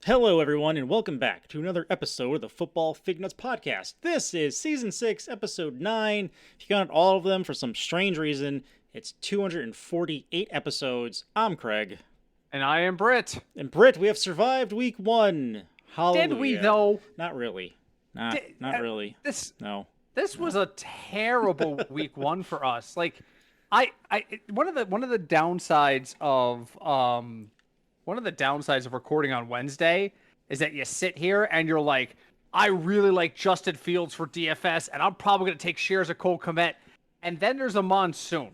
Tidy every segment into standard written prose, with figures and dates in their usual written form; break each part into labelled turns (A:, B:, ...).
A: Hello, everyone, and welcome back to another episode of the Football Fignuts podcast. This is Season 6, Episode 9. If you count all of them for some strange reason, it's 248 episodes. I'm Craig.
B: And I am Britt.
A: And Britt, we have survived Week 1. Hallelujah.
B: Did we, though?
A: Not really. Not really. No.
B: This was a terrible Week 1 for us. Like, one of the downsides of recording on Wednesday is that you sit here and you're like, I really like Justin Fields for DFS, and I'm probably going to take shares of Cole Kmet. And then there's a monsoon.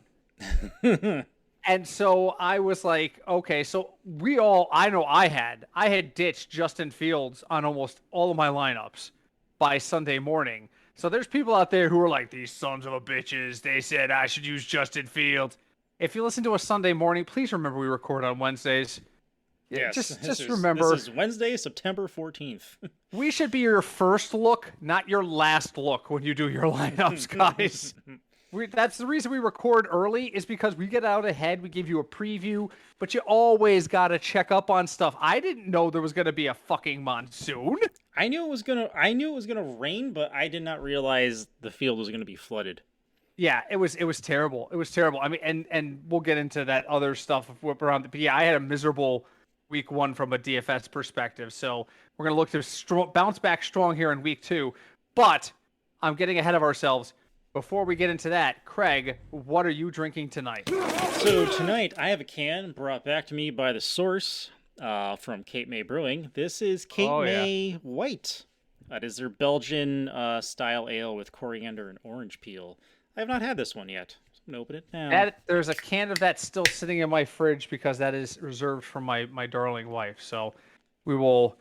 B: And so I was like, okay, so I had ditched Justin Fields on almost all of my lineups by Sunday morning. So there's people out there who are like, these sons of a bitches, they said I should use Justin Fields. If you listen to a Sunday morning, please remember we record on Wednesdays.
A: Yes,
B: just remember.
A: This is Wednesday, September 14th.
B: We should be your first look, not your last look when you do your lineups, guys. That's the reason we record early, is because we get out ahead, we give you a preview, but you always got to check up on stuff. I didn't know there was going to be a fucking monsoon.
A: I knew it was gonna rain, but I did not realize the field was gonna be flooded.
B: Yeah, it was terrible. It was terrible. I mean, and we'll get into that other stuff around. But yeah, I had a miserable Week 1 from a DFS perspective. So we're gonna look to bounce back strong here in Week 2. But I'm getting ahead of ourselves. Before we get into that, Craig, what are you drinking tonight?
A: So tonight I have a can brought back to me by the source from Cape May Brewing. This is Cape May White. That is their Belgian style ale with coriander and orange peel. I have not had this one yet. So I'm going to open it now.
B: There's a can of that still sitting in my fridge because that is reserved for my darling wife. So we'll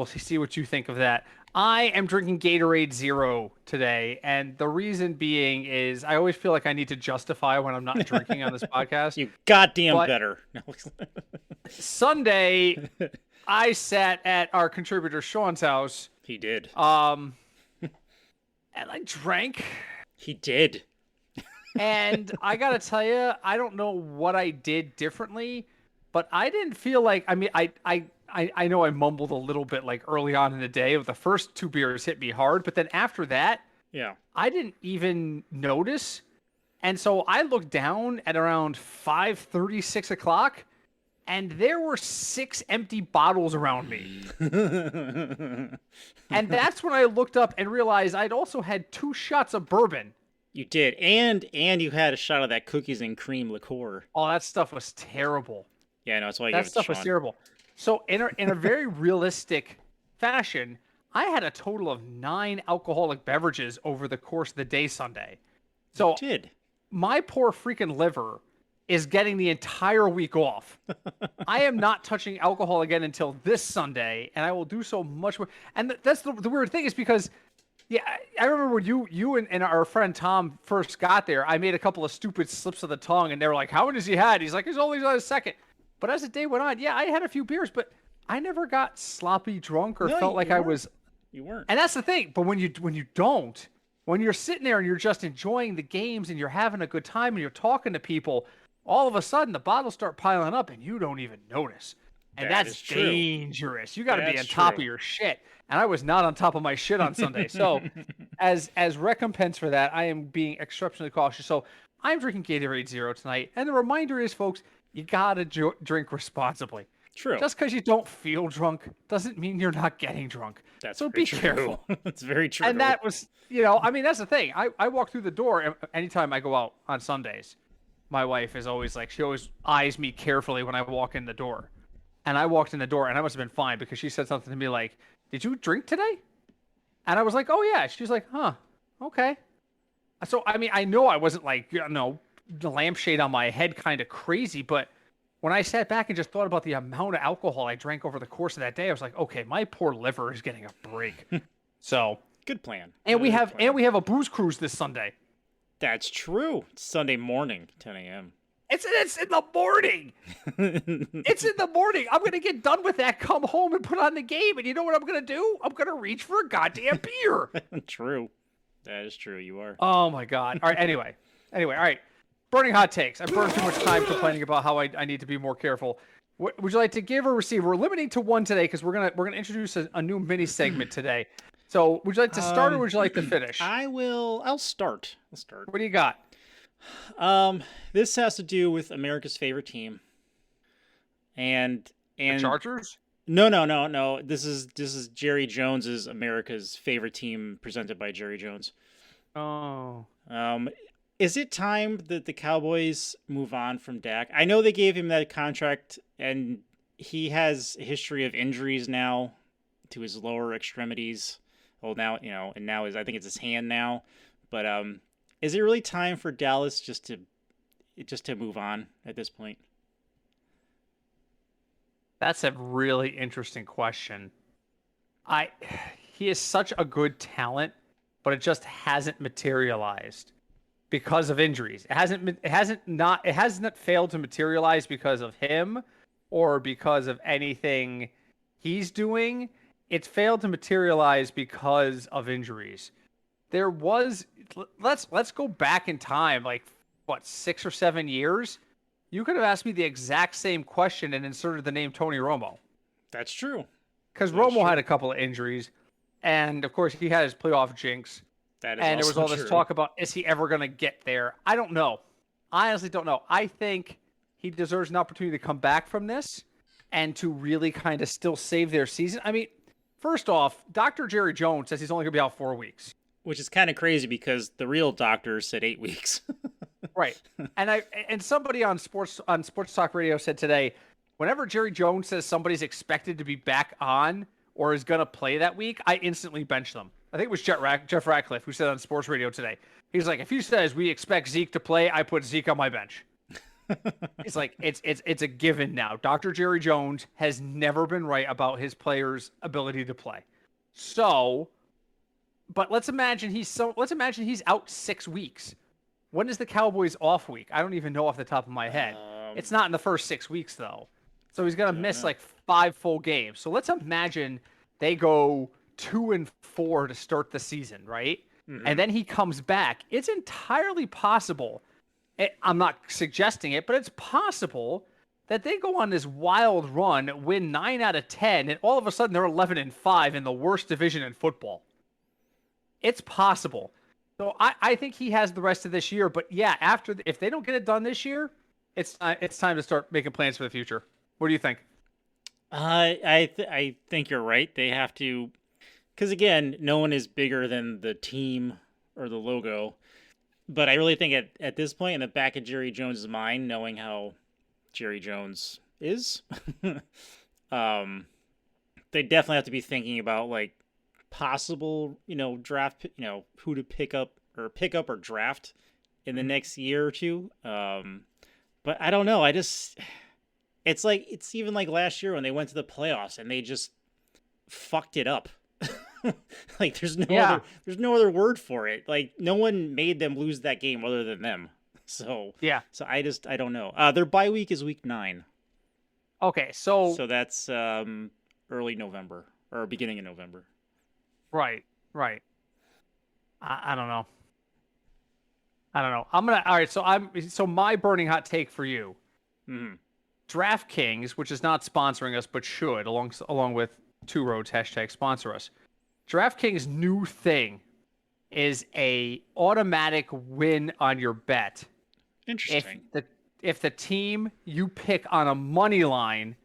B: see what you think of that. I am drinking Gatorade Zero today, and the reason being is I always feel like I need to justify when I'm not drinking on this podcast.
A: You goddamn better.
B: Sunday, I sat at our contributor Sean's house.
A: He did.
B: And I drank.
A: He did.
B: And I gotta tell you, I don't know what I did differently, but I didn't feel like. I mean, I know I mumbled a little bit like early on in the day. The first 2 beers hit me hard, but then after that, I didn't even notice. And so I looked down at around 5:30, 6 o'clock, and there were 6 empty bottles around me. And that's when I looked up and realized I'd also had 2 shots of bourbon.
A: You did, and you had a shot of that cookies and cream liqueur.
B: Oh, that stuff was terrible.
A: Yeah, no, that's why I
B: that
A: gave it to
B: stuff was
A: Sean.
B: terrible. So in a very realistic fashion, I had a total of 9 alcoholic beverages over the course of the day Sunday. So
A: you did.
B: My poor freaking liver is getting the entire week off. I am not touching alcohol again until this Sunday, and I will do so much more. And that's the weird thing is because, yeah, I remember when you and our friend Tom first got there, I made a couple of stupid slips of the tongue, and they were like, how many has he had? He's like, he's only on his second. But as the day went on, yeah, I had a few beers, but I never got sloppy drunk or felt like I was.
A: You weren't.
B: And that's the thing. But when you're sitting there and you're just enjoying the games and you're having a good time and you're talking to people, all of a sudden the bottles start piling up and you don't even notice. And that's dangerous. You got to be on top of your shit. And I was not on top of my shit on Sunday. So as recompense for that, I am being exceptionally cautious. So I'm drinking Gatorade Zero tonight. And the reminder is, folks, you got to drink responsibly.
A: True.
B: Just because you don't feel drunk doesn't mean you're not getting drunk.
A: So be careful. That's very true.
B: And that was, I mean, that's the thing. I walk through the door anytime I go out on Sundays. My wife is always like, she always eyes me carefully when I walk in the door. And I walked in the door and I must have been fine because she said something to me like, did you drink today? And I was like, oh yeah. She was like, huh, okay. So, I mean, I know I wasn't like, the lampshade on my head kind of crazy, but when I sat back and just thought about the amount of alcohol I drank over the course of that day, I was like, okay, my poor liver is getting a break. So
A: good plan.
B: And we have a booze cruise this Sunday.
A: That's true. It's Sunday morning, 10 a.m.
B: It's in the morning. It's in the morning. I'm gonna get done with that, come home and put on the game, and you know what I'm gonna do? I'm gonna reach for a goddamn beer.
A: True. That is true. You are.
B: Oh my god. All right. Anyway. All right. Burning hot takes. I burned too much time complaining about how I need to be more careful. Would you like to give or receive? We're limiting to one today because we're gonna introduce a new mini segment today. So would you like to start or would you like to finish?
A: I'll start. I'll start.
B: What do you got?
A: Um, this has to do with America's favorite team, and
B: The
A: and
B: Chargers?
A: no. This is Jerry Jones's America's favorite team presented by Jerry Jones.
B: Oh.
A: Um, is it time that the Cowboys move on from Dak? I know they gave him that contract, and he has a history of injuries now to his lower extremities. Well, now and now I think it's his hand now. But is it really time for Dallas just to move on at this point?
B: That's a really interesting question. I He is such a good talent, but it just hasn't materialized because of injuries. It hasn't failed to materialize because of him or because of anything he's doing. It's failed to materialize because of injuries. There was let's go back in time, like what, 6 or 7 years. You could have asked me the exact same question and inserted the name Tony Romo,
A: That's true.
B: because
A: That's
B: Romo
A: true.
B: had a couple of injuries, and of course he had his playoff jinx.
A: That is
B: And there was
A: also
B: all this
A: true.
B: talk about, is he ever going to get there? I don't know. I honestly don't know. I think he deserves an opportunity to come back from this and to really kind of still save their season. I mean, first off, Dr. Jerry Jones says he's only going to be out 4 weeks.
A: Which is kind of crazy because the real doctor said 8 weeks.
B: Right. And somebody on sports talk radio said today, whenever Jerry Jones says somebody's expected to be back on or is going to play that week, I instantly bench them. I think it was Jeff Ratcliffe who said on sports radio today. He's like, if he says we expect Zeke to play, I put Zeke on my bench. It's like it's a given now. Dr. Jerry Jones has never been right about his players' ability to play. So, but let's imagine he's out 6 weeks. When is the Cowboys off week? I don't even know off the top of my head. It's not in the first 6 weeks though. So he's gonna miss like 5 full games. So let's imagine they go 2-4 to start the season, right?
A: Mm-hmm.
B: And then he comes back. It's entirely possible. I'm not suggesting it, but it's possible that they go on this wild run, win 9 out of 10, and all of a sudden they're 11-5 in the worst division in football. It's possible. So I think he has the rest of this year. But yeah, if they don't get it done this year, it's time to start making plans for the future. What do you think?
A: I think you're right. They have to, because again, no one is bigger than the team or the logo. But I really think at this point, in the back of Jerry Jones' mind, knowing how Jerry Jones is, they definitely have to be thinking about like possible, draft, who to pick up or draft in the next year or two. But I don't know. It's even like last year when they went to the playoffs and they just fucked it up. Like there's no other word for it. Like no one made them lose that game other than them. So
B: yeah.
A: So I don't know. Their bye week is week 9.
B: Okay, so
A: that's early November or beginning of November.
B: Right. I don't know. All right. So my burning hot take for you.
A: Mm-hmm.
B: DraftKings, which is not sponsoring us but should, along with Two Roads # sponsor us. DraftKings' new thing is a automatic win on your bet.
A: Interesting.
B: If the team you pick on a money line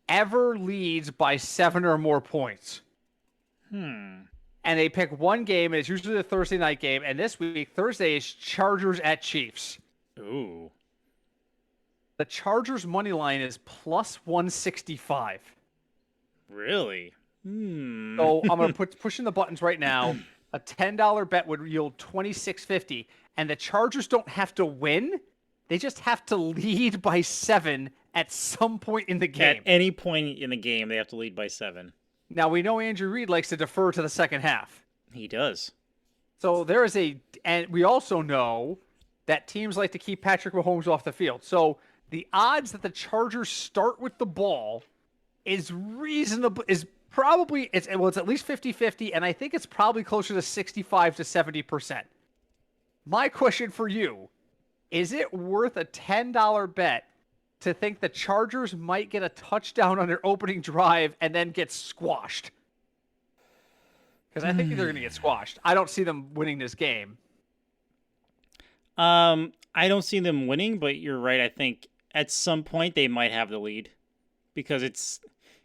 B: ever leads by 7 or more points. And they pick one game, and it's usually the Thursday night game. And this week, Thursday is Chargers at Chiefs.
A: Ooh.
B: The Chargers money line is plus 165.
A: Really?
B: So I'm gonna pushing the buttons right now. A $10 bet would yield $26.50, and the Chargers don't have to win; they just have to lead by 7 at some point in the game.
A: At any point in the game, they have to lead by 7.
B: Now we know Andrew Reid likes to defer to the second half.
A: He does.
B: So and we also know that teams like to keep Patrick Mahomes off the field. So the odds that the Chargers start with the ball is reasonable. It's at least 50-50, and I think it's probably closer to 65 to 70%. My question for you, is it worth a $10 bet to think the Chargers might get a touchdown on their opening drive and then get squashed. Because I think they're going to get squashed. I don't see them winning this game.
A: I don't see them winning, but you're right. I think at some point they might have the lead because it's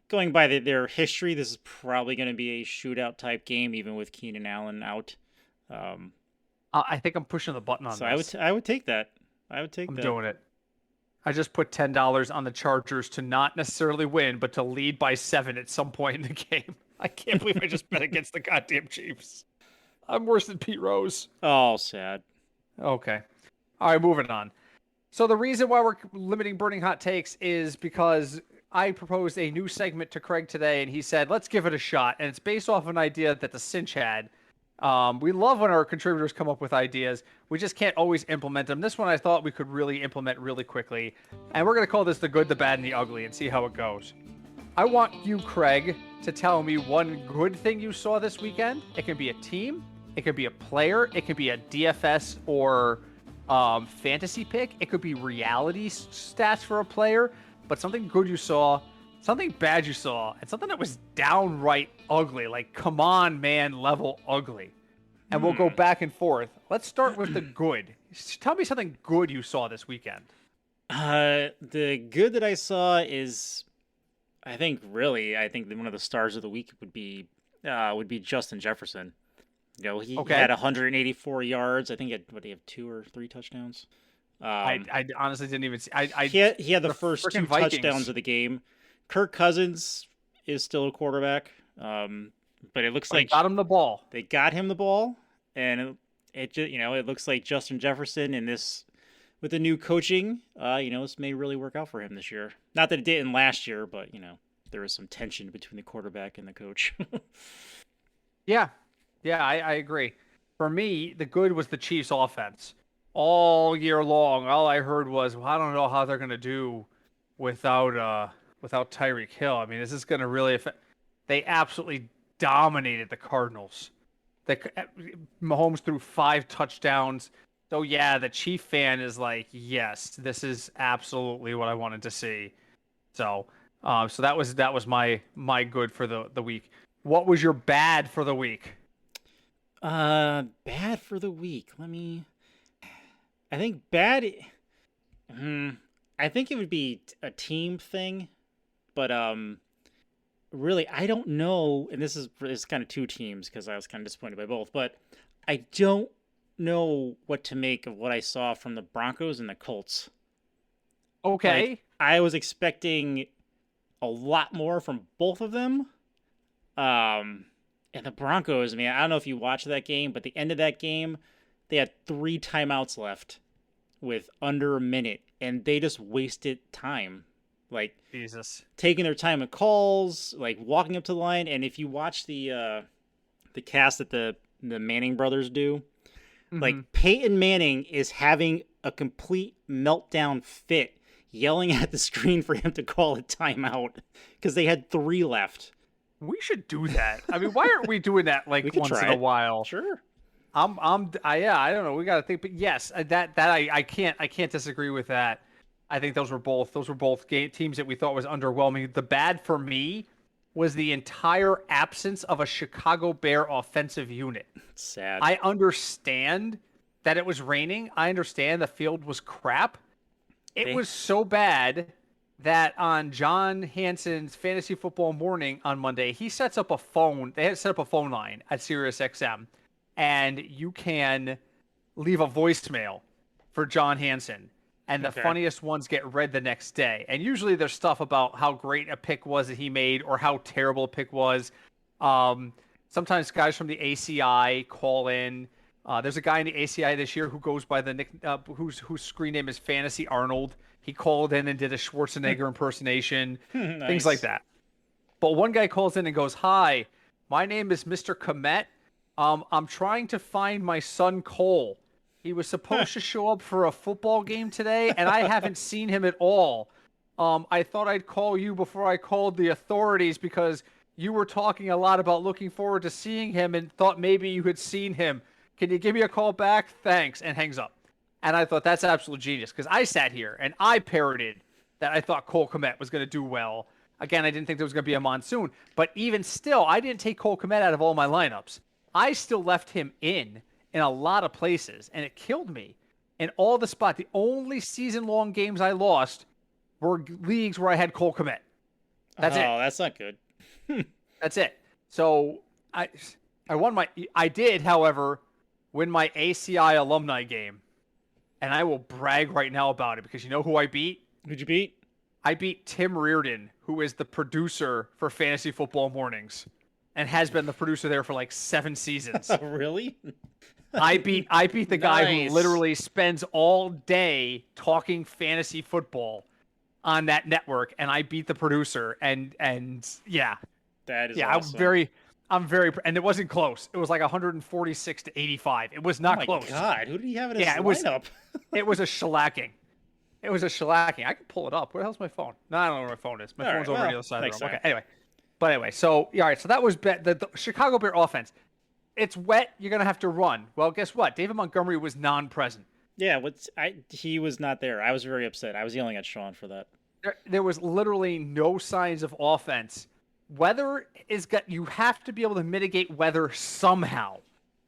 A: going by their history. This is probably going to be a shootout type game, even with Keenan Allen out.
B: I think I'm pushing the button on
A: this. I would take that. I'm
B: doing it. I just put $10 on the Chargers to not necessarily win, but to lead by 7 at some point in the game. I can't believe I just bet against the goddamn Chiefs. I'm worse than Pete Rose.
A: Oh, sad.
B: Okay. All right, moving on. So the reason why we're limiting burning hot takes is because I proposed a new segment to Craig today, and he said, let's give it a shot. And it's based off an idea that the Cinch had. We love when our contributors come up with ideas. We just can't always implement them. This one I thought we could really implement really quickly. And we're going to call this the good, the bad, and the ugly and see how it goes. I want you, Craig, to tell me one good thing you saw this weekend. It can be a team. It could be a player. It could be a DFS or fantasy pick. It could be reality stats for a player. But something good you saw, something bad you saw, and something that was downright ugly, like come on, man, level ugly. And we'll go back and forth. Let's start with the good. Tell me something good you saw this weekend.
A: The good that I saw is, I think one of the stars of the week would be Justin Jefferson. You know, he had 184 yards. I think he have 2 or 3 touchdowns.
B: I honestly didn't even see.
A: He had the first 2 touchdowns of the game. Kirk Cousins is still a quarterback, but it looks like
B: got him the ball.
A: They got him the ball, and it looks like Justin Jefferson in this with the new coaching. This may really work out for him this year. Not that it didn't last year, but there was some tension between the quarterback and the coach.
B: Yeah, I agree. For me, the good was the Chiefs' offense. All year long, all I heard was, well, I don't know how they're going to do without Tyreek Hill. I mean, this is going to really affect. They absolutely dominated the Cardinals. Mahomes threw 5 touchdowns. So yeah, the Chief fan is like, yes, this is absolutely what I wanted to see. So that was my good for the week. What was your bad for the week?
A: Bad for the week. I think bad. I think it would be a team thing, but really, I don't know. And this is kind of 2 teams because I was kind of disappointed by both. But I don't know what to make of what I saw from the Broncos and the Colts.
B: Okay,
A: I was expecting a lot more from both of them. And the Broncos, I don't know if you watched that game, but the end of that game, they had 3 timeouts left with under a minute, and they just wasted time. Like,
B: Jesus.
A: Taking their time at calls, like walking up to the line. And if you watch the cast that the Manning brothers do, like Peyton Manning is having a complete meltdown fit, yelling at the screen for him to call a timeout because they had 3 left.
B: We should do that. I mean, why aren't we doing that like once in a while?
A: Sure.
B: I don't know. We got to think, but yes, I can't disagree with that. I think those were both teams that we thought was underwhelming. The bad for me was the entire absence of a Chicago Bear offensive unit.
A: Sad.
B: I understand that it was raining. I understand the field was crap. It was so bad that on John Hansen's Fantasy Football Morning on Monday, he sets up a phone. They had set up a phone line at SiriusXM, and you can leave a voicemail for John Hansen. And the funniest ones get read the next day. And usually there's stuff about how great a pick was that he made or how terrible a pick was. Sometimes guys from the ACI call in. There's a guy in the ACI this year who goes by the nick, whose screen name is Fantasy Arnold. He called in and did a Schwarzenegger impersonation,
A: Nice.
B: Things like that. But one guy calls in and goes, "Hi, my name is Mr. Komet. I'm trying to find my son Cole. He was supposed to show up for a football game today, and I haven't seen him at all. I thought I'd call you before I called the authorities because you were talking a lot about looking forward to seeing him and thought maybe you had seen him. Can you give me a call back? Thanks," and hangs up. And I thought that's absolute genius because I sat here and I parroted that I thought Cole Kmet was going to do well. Again, I didn't think there was going to be a monsoon, but even still, I didn't take Cole Kmet out of all my lineups. I still left him in a lot of places, and it killed me in all the spots. The only season-long games I lost were leagues where I had Cole Kmet. That's it.
A: Oh, that's not good.
B: That's it. So I did, however, win my ACI alumni game, and I will brag right now about it because you know who I beat?
A: Who'd you beat?
B: I beat Tim Reardon, who is the producer for Fantasy Football Mornings, and has been the producer there for like 7 seasons.
A: Oh, really?
B: I beat the guy
A: Nice.
B: who literally spends all day talking fantasy football on that network, and I beat the producer. And yeah,
A: That is
B: yeah,
A: awesome.
B: I'm very, and it wasn't close. It was like 146 to 85. It was not
A: Oh my
B: close.
A: God, who did he have in his
B: Yeah,
A: lineup?
B: it was a shellacking. It was a shellacking. I can pull it up. Where the hell's my phone? No, I don't know where my phone is. My
A: All
B: phone's
A: right,
B: over on
A: well,
B: the other side of
A: next
B: the room.
A: time.
B: Okay, anyway. So, yeah, all right. So that was the Chicago Bear offense. It's wet. You're going to have to run. Well, guess what? David Montgomery was non-present.
A: Yeah, he was not there. I was very upset. I was yelling at Sean for that.
B: There was literally no signs of offense. Weather you have to be able to mitigate weather somehow.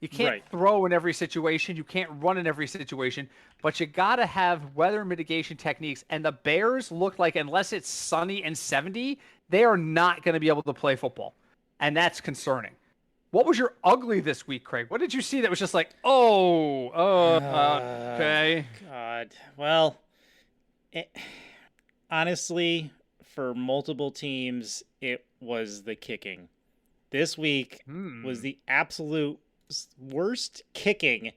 B: You can't throw in every situation. You can't run in every situation, but you got to have weather mitigation techniques. And the Bears look like, unless it's sunny and 70, they are not going to be able to play football. And that's concerning. What was your ugly this week, Craig? What did you see that was just like, okay?
A: God. Well, honestly, for multiple teams, it was the kicking. This week was the absolute worst kicking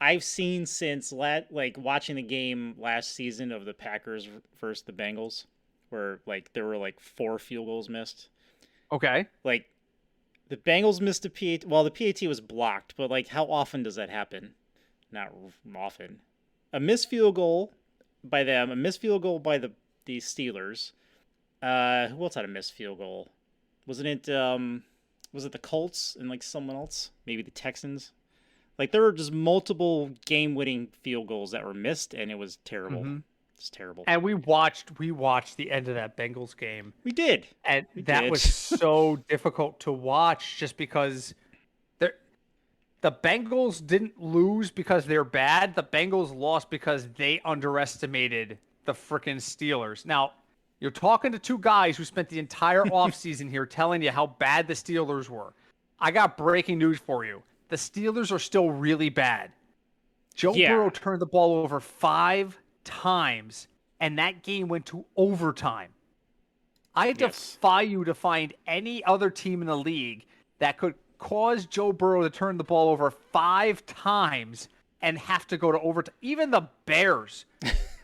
A: I've seen since watching the game last season of the Packers versus the Bengals, where like there were like 4 field goals missed.
B: Okay.
A: Like the Bengals missed a PAT. Well, the PAT was blocked, but like how often does that happen? Not often. A missed field goal by them, a missed field goal by the Steelers. Who else had a missed field goal? Wasn't it was it the Colts and like someone else? Maybe the Texans? Like there were just multiple game-winning field goals that were missed, and it was terrible.
B: Mm-hmm.
A: It's terrible.
B: And we watched the end of that Bengals game.
A: We did.
B: And that was so difficult to watch just because the Bengals didn't lose because they're bad. The Bengals lost because they underestimated the frickin' Steelers. Now, you're talking to 2 guys who spent the entire offseason here telling you how bad the Steelers were. I got breaking news for you. The Steelers are still really bad. Joe Burrow turned the ball over 5 times, and that game went to overtime. I defy you to find any other team in the league that could cause Joe Burrow to turn the ball over 5 times and have to go to overtime. Even the Bears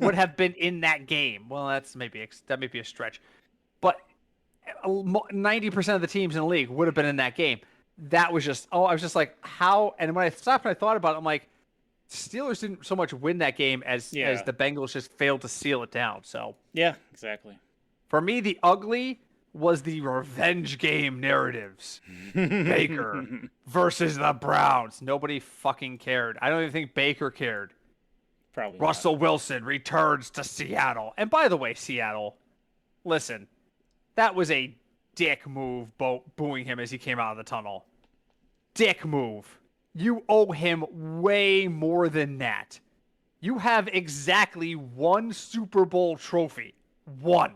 B: would have been in that game. Well, that may be a stretch, but 90% of the teams in the league would have been in that game. That was just, I was just like, how? And when I stopped and I thought about it, I'm like, Steelers didn't so much win that game as the Bengals just failed to seal it down. So
A: yeah, exactly.
B: For me, the ugly was the revenge game narratives. Baker versus the Browns. Nobody fucking cared. I don't even think Baker cared.
A: Probably
B: Russell Wilson returns to Seattle. And by the way, Seattle, listen, that was a dick move booing him as he came out of the tunnel. Dick move. You owe him way more than that. You have exactly 1 Super Bowl trophy. 1.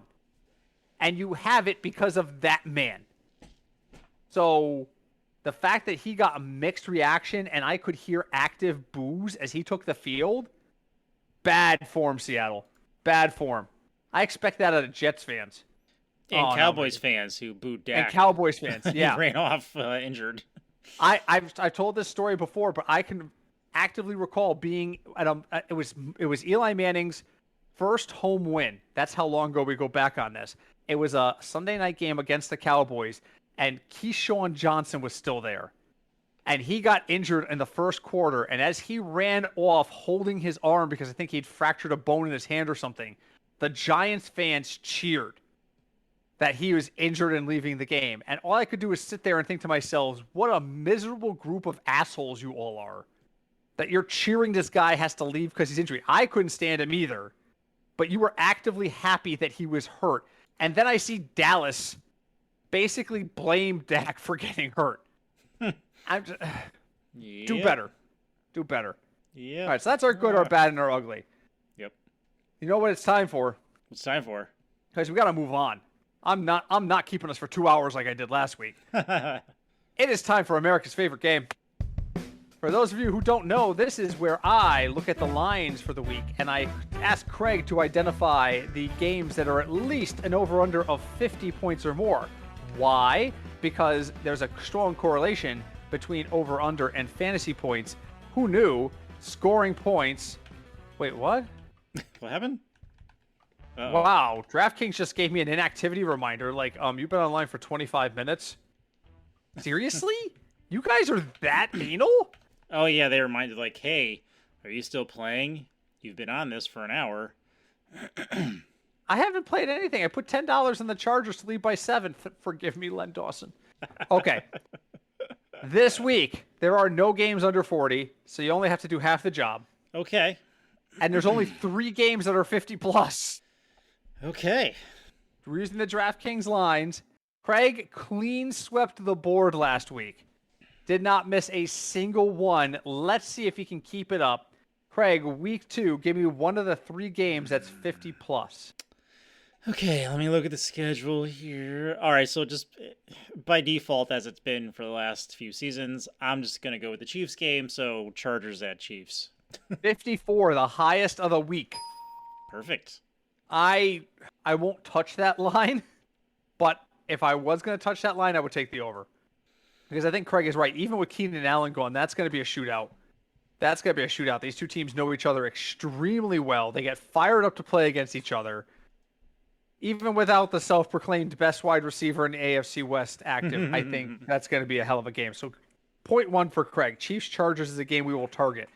B: And you have it because of that man. So the fact that he got a mixed reaction and I could hear active boos as he took the field, bad form, Seattle. Bad form. I expect that out of Jets fans.
A: And Cowboys fans who booed Dak.
B: And Cowboys fans, yeah.
A: He ran off injured.
B: I've told this story before, but I can actively recall being at it was Eli Manning's first home win. That's how long ago we go back on this. It was a Sunday night game against the Cowboys, and Keyshawn Johnson was still there. And he got injured in the first quarter, and as he ran off holding his arm because I think he'd fractured a bone in his hand or something, the Giants fans cheered that he was injured and leaving the game. And all I could do is sit there and think to myself, what a miserable group of assholes you all are. That you're cheering this guy has to leave because he's injured. I couldn't stand him either. but you were actively happy that he was hurt. And then I see Dallas basically blame Dak for getting hurt. I'm just, do better. Do better.
A: Yeah.
B: All right, so that's our good, our bad, and our ugly.
A: Yep.
B: You know what it's time for?
A: What's time for?
B: Guys, we got to move on. I'm not keeping us for 2 hours like I did last week. It is time for America's favorite game. For those of you who don't know, this is where I look at the lines for the week and I ask Craig to identify the games that are at least an over-under of 50 points or more. Why? Because there's a strong correlation between over-under and fantasy points. Who knew? Scoring points. Wait, what?
A: What happened? Uh-oh.
B: Wow, DraftKings just gave me an inactivity reminder. Like, you've been online for 25 minutes. Seriously? You guys are that anal?
A: Oh yeah, they reminded like, hey, are you still playing? You've been on this for an hour.
B: I haven't played anything. I put $10 in the Chargers to lead by 7. Forgive me, Len Dawson. Okay. This week, there are no games under 40, so you only have to do half the job.
A: Okay.
B: And there's only 3 games that are 50 plus.
A: Okay.
B: Using the DraftKings lines, Craig clean swept the board last week. Did not miss a single one. Let's see if he can keep it up. Craig, week 2, give me one of the 3 games that's 50 plus.
A: Okay, let me look at the schedule here. All right, so just by default, as it's been for the last few seasons, I'm just going to go with the Chiefs game, so Chargers at Chiefs.
B: 54, the highest of the week.
A: Perfect.
B: I won't touch that line, but if I was going to touch that line, I would take the over. Because I think Craig is right. Even with Keenan Allen going, that's going to be a shootout. That's going to be a shootout. These two teams know each other extremely well. They get fired up to play against each other. Even without the self-proclaimed best wide receiver in the AFC West active, I think that's going to be a hell of a game. So, point 1 for Craig. Chiefs-Chargers is a game we will target.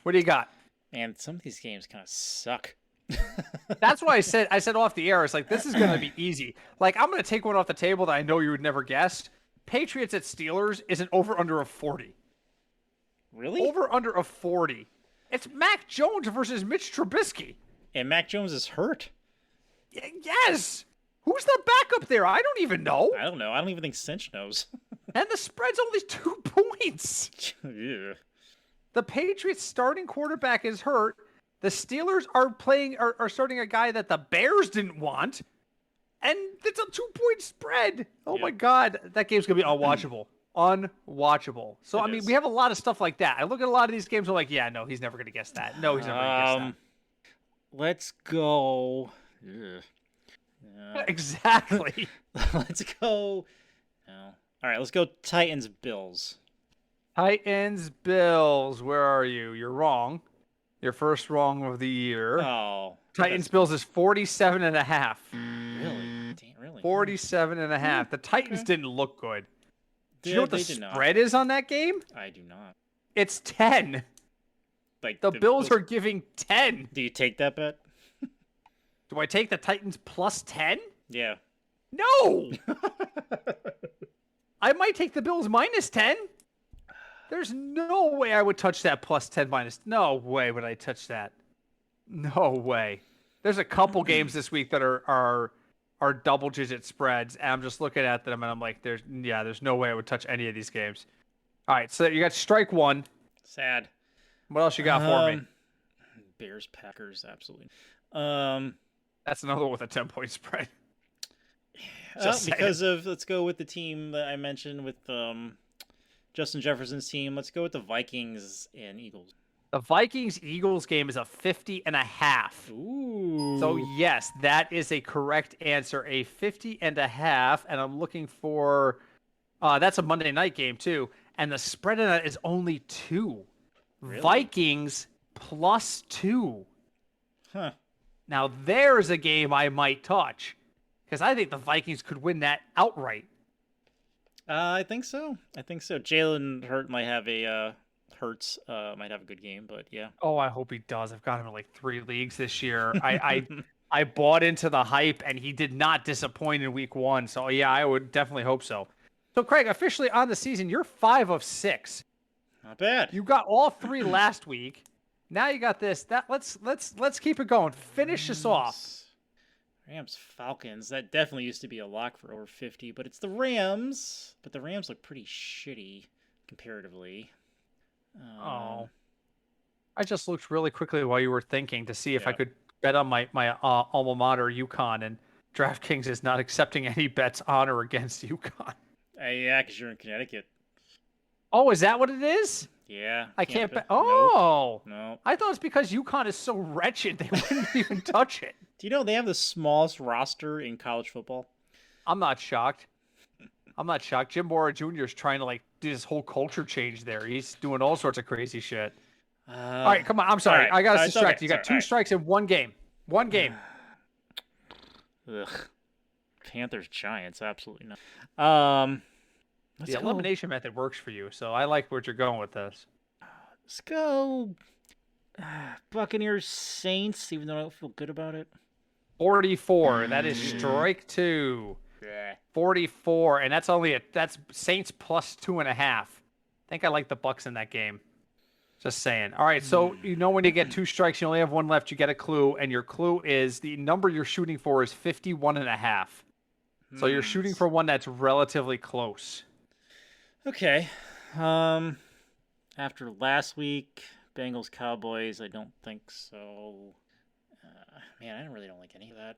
B: What do you got?
A: Man, some of these games kind of suck.
B: That's why I said off the air, it's like, this is going to be easy. Like, I'm going to take one off the table that I know you would never guess. Patriots at Steelers is an over-under of 40.
A: Really?
B: Over-under of 40. It's Mac Jones versus Mitch Trubisky.
A: And Mac Jones is hurt.
B: Yes! Who's the backup there? I don't even know.
A: I don't know. I don't even think Cinch knows.
B: And the spread's only 2 points.
A: Yeah.
B: The Patriots starting quarterback is hurt. The Steelers are starting a guy that the Bears didn't want. And it's a 2-point spread. Oh my God. That game's going to be unwatchable. Unwatchable. So, I mean, we have a lot of stuff like that. I look at a lot of these games, I'm like, yeah, no, he's never going to guess that. No, he's never going to guess that.
A: Let's go.
B: Exactly.
A: Let's go. No. All right, let's go Titans-Bills.
B: Titans-Bills. Where are you? You're wrong. Your first wrong of the year.
A: Oh.
B: Titans-Bills is 47.5.
A: Really? Damn, really?
B: 47.5. The Titans didn't look good. Do you know what the spread is on that game?
A: I do not.
B: It's 10.
A: Like
B: the Bills are giving 10.
A: Do you take that bet?
B: Do I take the Titans plus 10?
A: Yeah.
B: No! I might take the Bills minus 10. There's no way I would touch that plus 10 minus. No way would I touch that. No way. There's a couple games this week that are double-digit spreads, and I'm just looking at them, and I'm like, there's no way I would touch any of these games. All right, so you got strike one.
A: Sad.
B: What else you got for me?
A: Bears, Packers, absolutely.
B: That's another one with a 10-point spread.
A: Let's go with the team that I mentioned with Justin Jefferson's team. Let's go with the Vikings and Eagles.
B: The Vikings-Eagles game is a 50.5.
A: Ooh.
B: So, yes, that is a correct answer. A 50.5. And I'm looking for... that's a Monday night game, too. And the spread in that is only 2. Really? Vikings plus 2.
A: Huh.
B: Now, there's a game I might touch. Because I think the Vikings could win that outright.
A: I think so. Jalen Hurts might have a... might have a good game, but yeah.
B: Oh, I hope he does. I've got him in like 3 leagues this year. I bought into the hype, and he did not disappoint in week 1. So yeah, I would definitely hope so. So Craig, officially on the season, you're 5 of 6.
A: Not bad.
B: You got all 3 last week. Now you got this. Let's keep it going. Finish this off.
A: Rams Falcons. That definitely used to be a lock for over 50, but it's the Rams. But the Rams look pretty shitty comparatively.
B: I just looked really quickly while you were thinking to see if I could bet on my alma mater, UConn, and DraftKings is not accepting any bets on or against UConn.
A: Yeah, because you're in Connecticut.
B: Oh, is that what it is?
A: Yeah.
B: I can't bet. Oh.
A: Nope.
B: I thought it's because UConn is so wretched they wouldn't even touch it.
A: Do you know they have the smallest roster in college football?
B: I'm not shocked. Jim Mora Jr. is trying to do this whole culture change there. He's doing all sorts of crazy shit. All right, come on. I'm sorry. I got distracted. Okay. You got two strikes in one game. One game.
A: Ugh. Panthers Giants, absolutely not.
B: The elimination method works for you, so I like where you're going with this.
A: Let's go Buccaneers Saints, even though I don't feel good about it.
B: 44. That is strike 2. 44, and that's Saints plus 2.5. I think I like the Bucs in that game. Just saying. All right, so when you get 2 strikes, you only have 1 left. You get a clue, and your clue is the number you're shooting for is 51.5. So you're shooting for one that's relatively close.
A: Okay. After last week, Bengals Cowboys, I don't think so. Man, I really don't like any of that.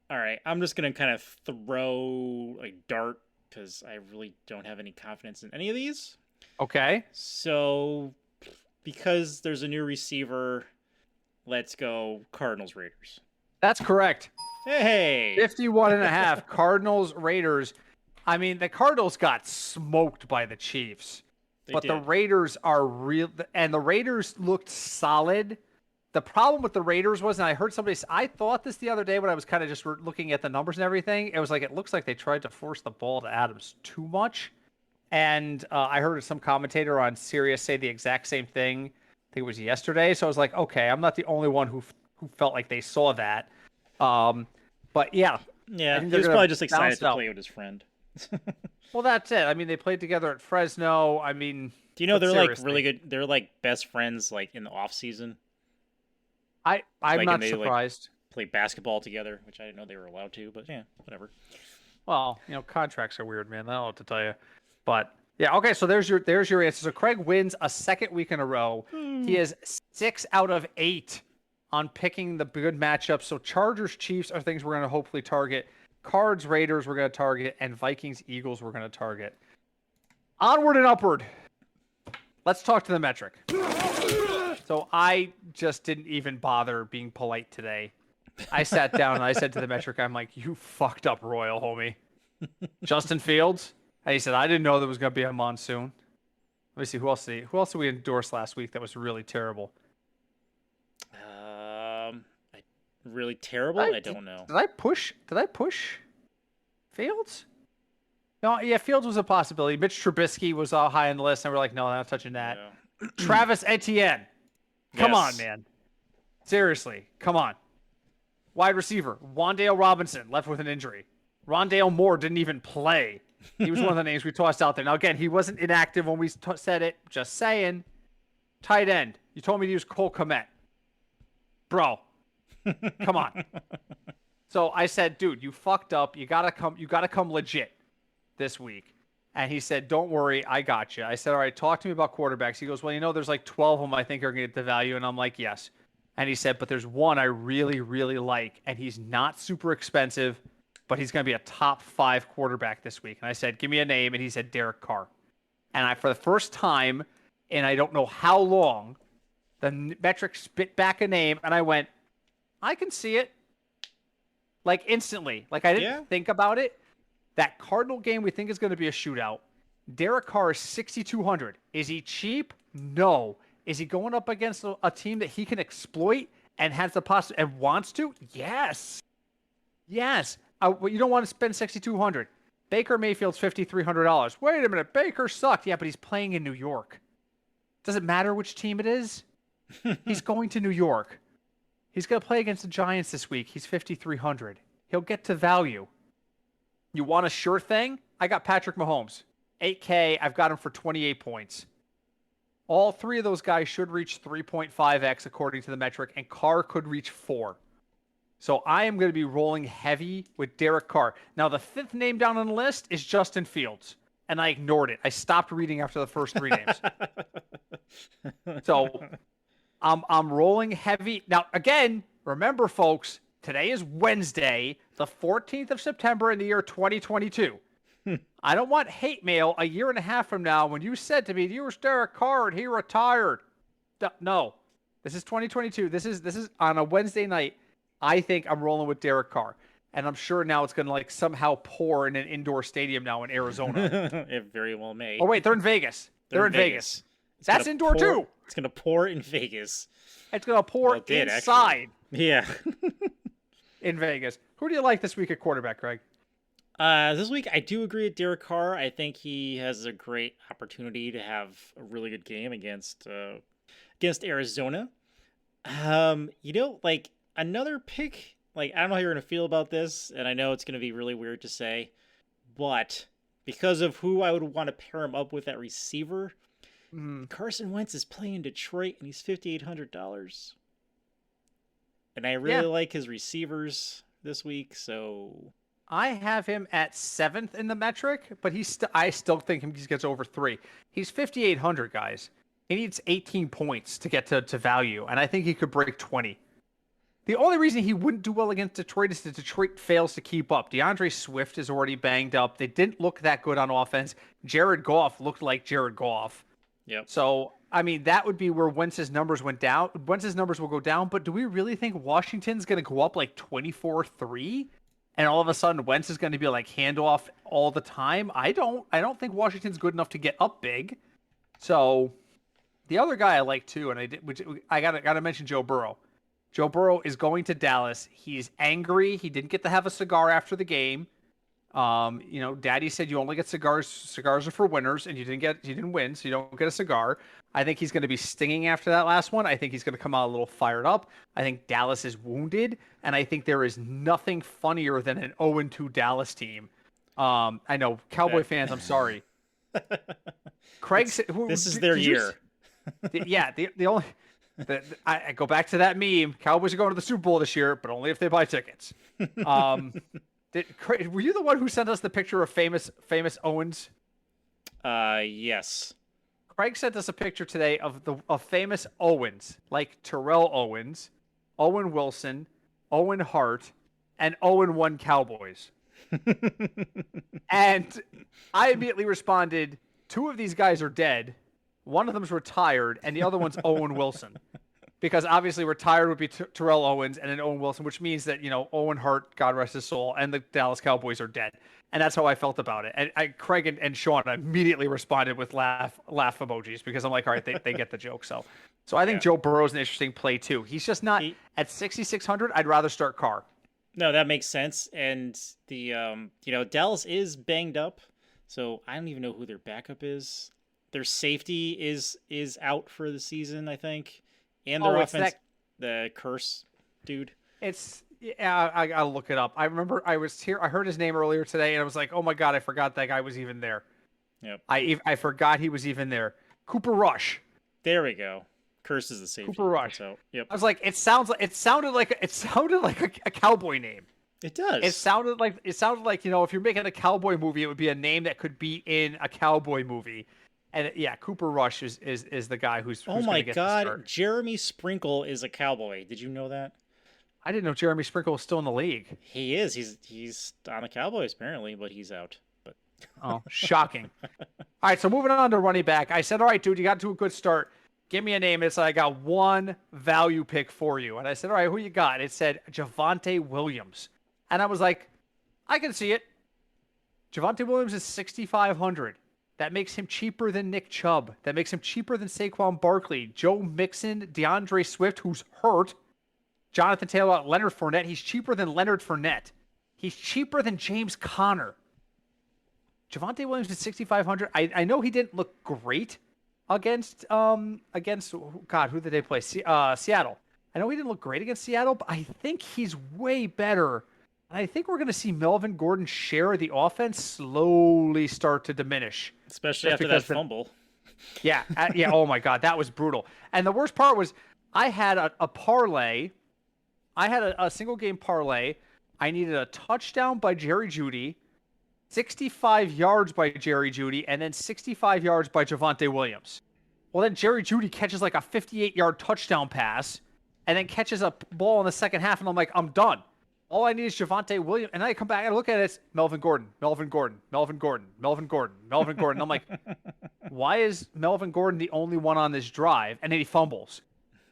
A: All right, I'm just gonna kind of throw a dart because I really don't have any confidence in any of these.
B: Okay.
A: So, because there's a new receiver, let's go Cardinals Raiders.
B: That's correct.
A: Hey!
B: 51.5 Cardinals Raiders. I mean, the Cardinals got smoked by the Chiefs. The Raiders are real, and the Raiders looked solid. The problem with the Raiders was, and I heard somebody say, I thought this the other day when I was kind of just looking at the numbers and everything. It was like, it looks like they tried to force the ball to Adams too much. And I heard some commentator on Sirius say the exact same thing. I think it was yesterday. So I was like, okay, I'm not the only one who felt like they saw that. But yeah.
A: Yeah, he was probably just excited to play with his friend.
B: Well, that's it. I mean, they played together at Fresno. I mean,
A: do you know they're like really good? They're like best friends, like in the off season.
B: I'm not surprised.
A: Play basketball together, which I didn't know they were allowed to, but yeah, whatever.
B: Well, contracts are weird, man. I don't know what to tell you. But yeah, okay. So there's your answer. So Craig wins a second week in a row. He is 6 out of 8 on picking the good matchups. So Chargers Chiefs are things we're going to hopefully target. Cards Raiders we're going to target, and Vikings Eagles we're going to target. Onward and upward. Let's talk to the metric. So I just didn't even bother being polite today. I sat down and I said to the metric, I'm like, you fucked up royal, homie. Justin Fields. And he said, I didn't know there was going to be a monsoon. Let me see. Who else did we endorse last week that was really terrible?
A: Really terrible? I don't know.
B: Did I push Fields? No, yeah, Fields was a possibility. Mitch Trubisky was all high on the list, and we're like, no, I'm not touching that. Yeah. Travis Etienne. Come on, man. Seriously, come on. Wide receiver, Wan'Dale Robinson, left with an injury. Rondale Moore didn't even play. He was one of the names we tossed out there. Now, again, he wasn't inactive when we said it. Just saying. Tight end. You told me to use Cole Kmet. Bro, come on. So I said, dude, you fucked up. You gotta come legit this week. And he said, don't worry, I got you. I said, all right, talk to me about quarterbacks. He goes, well, there's like 12 of them I think are going to get the value. And I'm like, yes. And he said, but there's one I really, really like. And he's not super expensive, but he's going to be a top 5 quarterback this week. And I said, give me a name. And he said, Derek Carr. And for the first time, and I don't know how long, the metric spit back a name. And I went, I can see it. Like instantly. Like I didn't think about it. That Cardinal game we think is going to be a shootout. Derek Carr is 6,200. Is he cheap? No. Is he going up against a team that he can exploit and has the possibility and wants to? Yes. Yes. You don't want to spend 6,200. Baker Mayfield's $5,300. Wait a minute. Baker sucked. Yeah, but he's playing in New York. Does it matter which team it is? He's going to New York. He's going to play against the Giants this week. He's 5,300. He'll get to value. You want a sure thing? I got Patrick Mahomes. 8K. I've got him for 28 points. All three of those guys should reach 3.5x according to the metric, and Carr could reach 4. So I am going to be rolling heavy with Derek Carr. Now, the fifth name down on the list is Justin Fields, and I ignored it. I stopped reading after the first 3 names. So I'm rolling heavy. Now, again, remember, folks, today is Wednesday, the 14th of September in the year 2022. I don't want hate mail a year and a half from now when you said to me, you were Derek Carr and he retired. No, this is 2022. This is on a Wednesday night. I think I'm rolling with Derek Carr. And I'm sure now it's going to like somehow pour in an indoor stadium now in Arizona.
A: It very well may.
B: Oh, wait, they're in Vegas. They're in Vegas. That's indoor too.
A: It's going to pour in Vegas.
B: It's going to pour inside.
A: Actually. Yeah.
B: In Vegas. Who do you like this week at quarterback, Craig?
A: This week, I do agree with Derek Carr. I think he has a great opportunity to have a really good game against Arizona. Like another pick. Like I don't know how you're gonna feel about this, and I know it's gonna be really weird to say, but because of who I would want to pair him up with at receiver, Carson Wentz is playing Detroit, and he's $5,800, and I really like his receivers this week, so.
B: I have him at 7th in the metric, but I still think he gets over 3. He's 5,800, guys. He needs 18 points to get to value, and I think he could break 20. The only reason he wouldn't do well against Detroit is that Detroit fails to keep up. DeAndre Swift is already banged up. They didn't look that good on offense. Jared Goff looked like Jared Goff.
A: Yep.
B: So, I mean, that would be where Wentz's numbers went down. Wentz's numbers will go down, but do we really think Washington's going to go up like 24-3? And all of a sudden, Wentz is going to be like handoff all the time. I don't think Washington's good enough to get up big. So, the other guy I like too, and I gotta mention Joe Burrow. Joe Burrow is going to Dallas. He's angry. He didn't get to have a cigar after the game. Daddy said you only get cigars. Cigars are for winners, and you didn't win, so you don't get a cigar. I think he's going to be stinging after that last one. I think he's going to come out a little fired up. I think Dallas is wounded, and I think there is nothing funnier than an 0-2 Dallas team. I know Cowboy fans. I'm sorry. Craig said,
A: this is their year.
B: I go back to that meme. Cowboys are going to the Super Bowl this year, but only if they buy tickets. Were you the one who sent us the picture of famous Owens?
A: Yes.
B: Craig sent us a picture today of famous Owens, like Terrell Owens, Owen Wilson, Owen Hart, and Owen 1 Cowboys. And I immediately responded, 2 of these guys are dead. One of them's retired, and the other one's Owen Wilson. Because obviously retired would be Terrell Owens and then Owen Wilson, which means that, Owen Hart, God rest his soul, and the Dallas Cowboys are dead. And that's how I felt about it. And Craig and Sean immediately responded with laugh emojis because I'm like, all right, they get the joke. So I think Joe Burrow's an interesting play too. He's just not at 6,600. I'd rather start Carr.
A: No, that makes sense. And the Dallas is banged up, so I don't even know who their backup is. Their safety is out for the season, I think. And their offense, the curse dude. I'll look it up. I remember I was here. I heard his name earlier today, and I was like, "Oh my god, I forgot that guy was even there."
B: Yep. I forgot he was even there. Cooper Rush.
A: There we go. Curse is the safety.
B: Cooper Rush.
A: So, yep.
B: I was like, it sounded like a cowboy name.
A: It does.
B: It sounded like if you're making a cowboy movie, it would be a name that could be in a cowboy movie. And Cooper Rush is the guy who's
A: oh my god, Jeremy Sprinkle is a cowboy. Did you know that?
B: I didn't know Jeremy Sprinkle was still in the league.
A: He is. He's on the Cowboys apparently, but he's out. But
B: oh, shocking. All right, so moving on to running back. I said, all right, dude, you got to a good start. Give me a name. It's like, I got one value pick for you. And I said, all right, who you got? It said Javonte Williams. And I was like, I can see it. Javonte Williams is 6,500. That makes him cheaper than Nick Chubb. That makes him cheaper than Saquon Barkley, Joe Mixon, DeAndre Swift, who's hurt, Jonathan Taylor, Leonard Fournette. He's cheaper than Leonard Fournette. He's cheaper than James Conner. Javonte Williams is 6,500. I know he didn't look great against who did they play? Seattle. I know he didn't look great against Seattle, but I think he's way better. I think we're going to see Melvin Gordon's share of the offense slowly start to diminish.
A: Especially after that fumble.
B: Yeah, yeah. Oh my God, that was brutal. And the worst part was I had a parlay. I had a single game parlay. I needed a touchdown by Jerry Jeudy, 65 yards by Jerry Jeudy, and then 65 yards by Javonte Williams. Well, then Jerry Jeudy catches like a 58-yard touchdown pass, and then catches a ball in the second half, and I'm like, I'm done. All I need is Javonte Williams, and then I come back and look at it, it's Melvin Gordon, Melvin Gordon, Melvin Gordon, Melvin Gordon, Melvin Gordon. I'm like, why is Melvin Gordon the only one on this drive? And then he fumbles.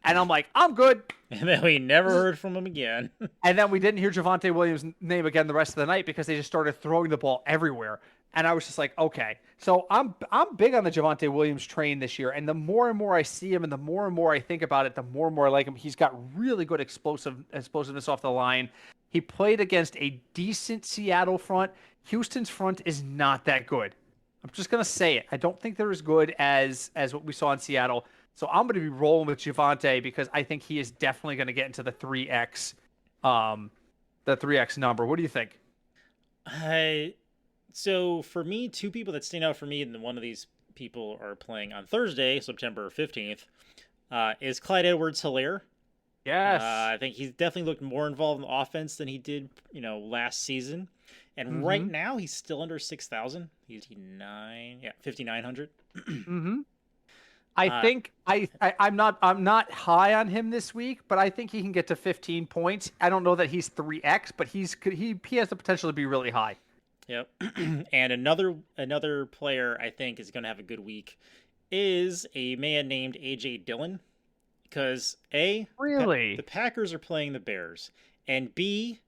B: And I'm like, I'm good.
A: And then we never heard from him again.
B: And then we didn't hear Javonte Williams' name again the rest of the night because they just started throwing the ball everywhere. And I was just like, okay. So I'm big on the Javonte Williams train this year. And the more and more I see him and the more I think about it, the more and more I like him. He's got really good explosiveness off the line. He played against a decent Seattle front. Houston's front is not that good. I'm just going to say it. I don't think they're as good as what we saw in Seattle. So I'm going to be rolling with Javonte because I think he is definitely going to get into the 3x number. What do you think?
A: So for me, two people that stand out for me, and one of these people are playing on Thursday, September 15th, is Clyde Edwards-Helaire.
B: Yes.
A: I think he's definitely looked more involved in the offense than he did, last season. And right now he's still under 6,000. He's 5,900.
B: I think I'm not high on him this week, but I think he can get to 15 points. I don't know that he's 3x, but he has the potential to be really high.
A: Yep. And another player I think is going to have a good week is a man named AJ Dillon, because the Packers are playing the Bears, and B,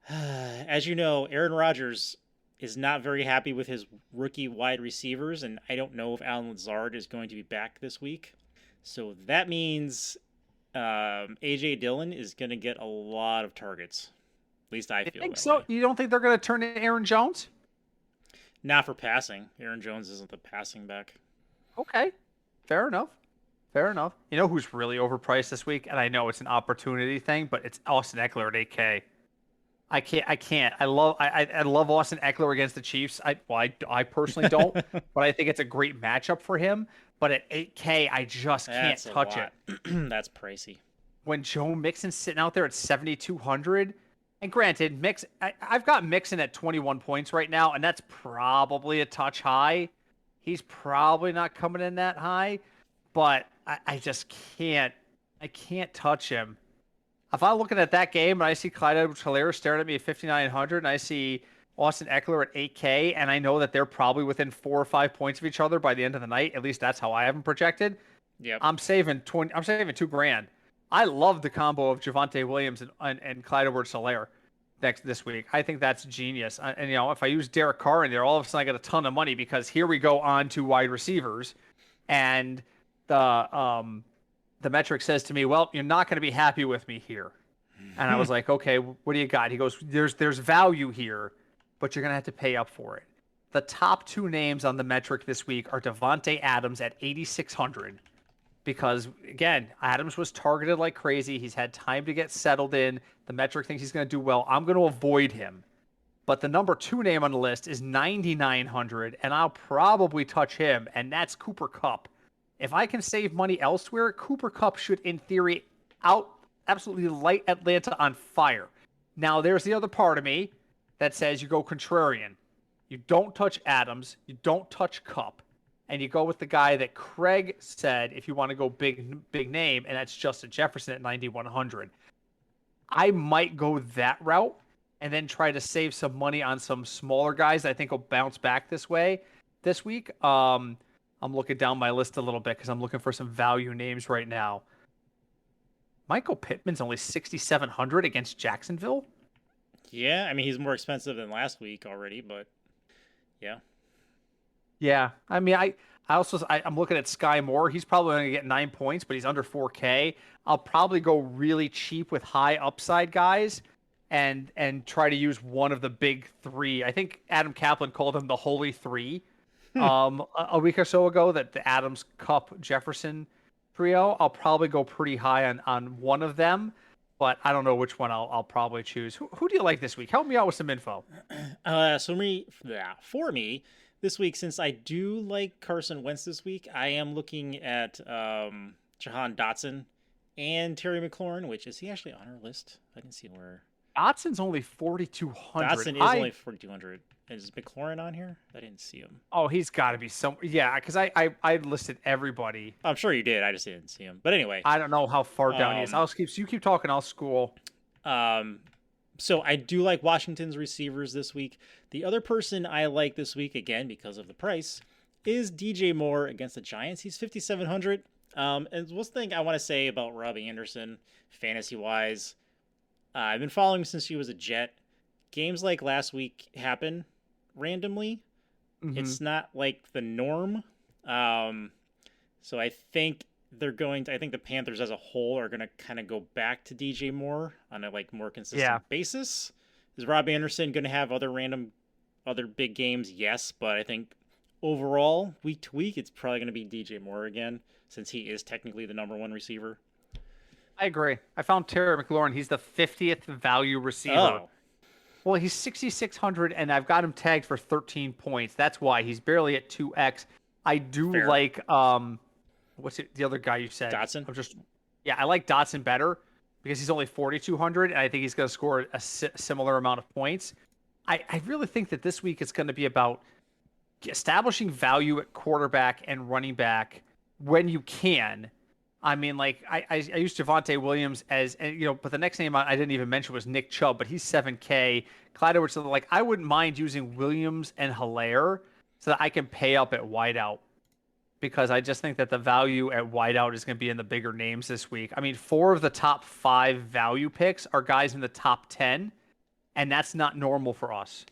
A: as you know, Aaron Rodgers is not very happy with his rookie wide receivers, and I don't know if Alan Lazard is going to be back this week. So that means AJ Dillon is going to get a lot of targets. At least I feel
B: think
A: that
B: so.
A: way.
B: You don't think they're going to turn to Aaron Jones?
A: Not for passing. Aaron Jones isn't the passing back.
B: Okay, fair enough. You know who's really overpriced this week? And I know it's an opportunity thing, but it's Austin Eckler at 8K. I can't. I love Austin Eckler against the Chiefs. I personally don't, but I think it's a great matchup for him. But at 8K, I just can't touch it.
A: That's pricey.
B: When Joe Mixon's sitting out there at 7,200, and granted, I've got Mixon at 21 points right now, and that's probably a touch high. He's probably not coming in that high, but I just can't. I can't touch him. If I'm looking at that game and I see Clyde Edwards-Helaire staring at me at 5,900 and I see Austin Eckler at 8K and I know that they're probably within 4 or 5 points of each other by the end of the night, at least that's how I have them projected.
A: Yep.
B: I'm saving $2,000. I love the combo of Javonte Williams and Clyde Edwards-Helaire this week. I think that's genius. And if I use Derek Carr in there, all of a sudden I get a ton of money because here we go on to wide receivers, and the metric says to me, well, you're not going to be happy with me here. And I was like, okay, what do you got? He goes, there's value here, but you're going to have to pay up for it. The top two names on the metric this week are Devontae Adams at 8,600, because, again, Adams was targeted like crazy. He's had time to get settled in. The metric thinks he's going to do well. I'm going to avoid him. But the number two name on the list is 9,900, and I'll probably touch him, and that's Cooper Kupp. If I can save money elsewhere, Cooper Kupp should, in theory, absolutely light Atlanta on fire. Now, there's the other part of me that says you go contrarian. You don't touch Adams, you don't touch Kupp, and you go with the guy that Craig said if you want to go big name, and that's Justin Jefferson at 9,100. I might go that route and then try to save some money on some smaller guys that I think will bounce back this week. I'm looking down my list a little bit because I'm looking for some value names right now. Michael Pittman's only 6,700 against Jacksonville.
A: Yeah, I mean, he's more expensive than last week already, but yeah.
B: Yeah, I mean, I'm looking at Sky Moore. He's probably going to get 9 points, but he's under 4K. I'll probably go really cheap with high upside guys and try to use one of the big three. I think Adam Kaplan called them the Holy Three a week or so ago, that the Adams, Kupp, Jefferson trio. I'll probably go pretty high on one of them, but I don't know which one I'll probably choose. Who do you like this week? Help me out with some info.
A: For me, this week, since I do like Carson Wentz this week, I am looking at Jahan Dotson and Terry McLaurin. Which is he actually on our list? I didn't see where.
B: Dotson's only 4,200.
A: Dotson is only 4,200. Is McLaurin on here? I didn't see him.
B: Oh, he's got to be some. Yeah, because I listed everybody.
A: I'm sure you did. I just didn't see him. But anyway,
B: I don't know how far down he is. You keep talking. I'll school.
A: So I do like Washington's receivers this week. The other person I like this week, again because of the price, is DJ Moore against the Giants. He's 5,700. And one thing I want to say about Robbie Anderson, fantasy wise, I've been following him since he was a Jet. Games like last week happen randomly. Mm-hmm. It's not like the norm. So I think I think the Panthers as a whole are going to kind of go back to DJ Moore on a more consistent basis. Is Robbie Anderson going to have other big games? Yes, but I think overall, week to week, it's probably going to be DJ Moore again, since he is technically the number one receiver.
B: I agree. I found Terry McLaurin. He's the 50th value receiver.
A: Oh. Well,
B: he's 6,600, and I've got him tagged for 13 points. That's why he's barely at 2x. I do like what's the other guy you said?
A: Dotson.
B: I like Dotson better because he's only 4,200, and I think he's going to score a similar amount of points. I really think that this week it's going to be about establishing value at quarterback and running back when you can. I mean, I used Javonte Williams but the next name I didn't even mention was Nick Chubb, but he's 7K. Clyde Edwards, I wouldn't mind using Williams and Hilaire so that I can pay up at wideout, because I just think that the value at wideout is going to be in the bigger names this week. I mean, 4 of the top 5 value picks are guys in the top 10, and that's not normal for us.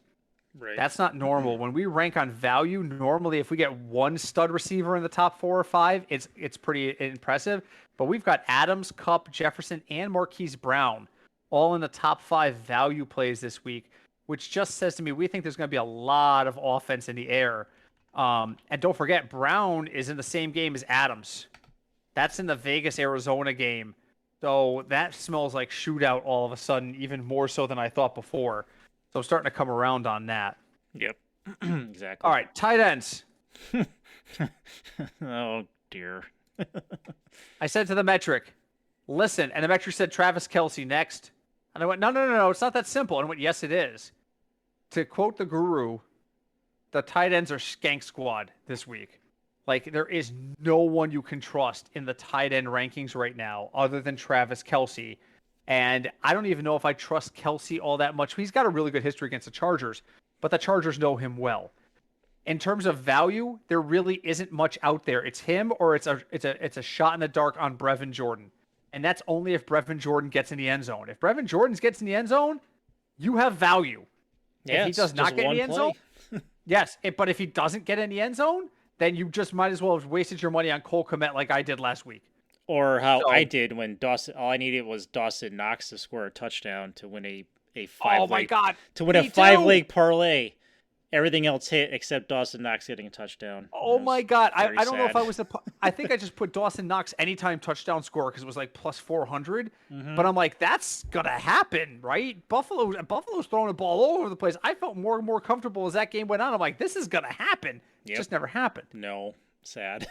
A: Right.
B: That's not normal. When we rank on value, normally if we get one stud receiver in the top 4 or 5, it's pretty impressive. But we've got Adams, Kupp, Jefferson, and Marquise Brown all in the top 5 value plays this week, which just says to me we think there's going to be a lot of offense in the air. And don't forget, Brown is in the same game as Adams. That's in the Vegas-Arizona game. So that smells like shootout all of a sudden, even more so than I thought before. So I'm starting to come around on that.
A: Yep, exactly.
B: All right, tight ends.
A: Oh, dear.
B: I said to the metric, listen, and the metric said Travis Kelce next. And I went, no, it's not that simple. And I went, yes, it is. To quote the guru, the tight ends are skank squad this week. There is no one you can trust in the tight end rankings right now other than Travis Kelce. And I don't even know if I trust Kelce all that much. He's got a really good history against the Chargers, but the Chargers know him well. In terms of value, there really isn't much out there. It's him or it's a shot in the dark on Brevin Jordan. And that's only if Brevin Jordan gets in the end zone. If Brevin Jordan gets in the end zone, you have value.
A: Yeah,
B: if he does not get in the end zone, yes. But if he doesn't get in the end zone, then you just might as well have wasted your money on Cole Kmet like I did last week.
A: Or how I did when Dawson. All I needed was Dawson Knox to score a touchdown to win a 5-leg.
B: Oh my God!
A: To win a 5-leg parlay. Everything else hit except Dawson Knox getting a touchdown.
B: Oh my God! I don't know if I was I think I just put Dawson Knox anytime touchdown score because it was plus 400. Mm-hmm. But I'm like, that's gonna happen, right? Buffalo's throwing the ball all over the place. I felt more and more comfortable as that game went on. I'm like, this is gonna happen. Yep. It just never happened.
A: No. Sad.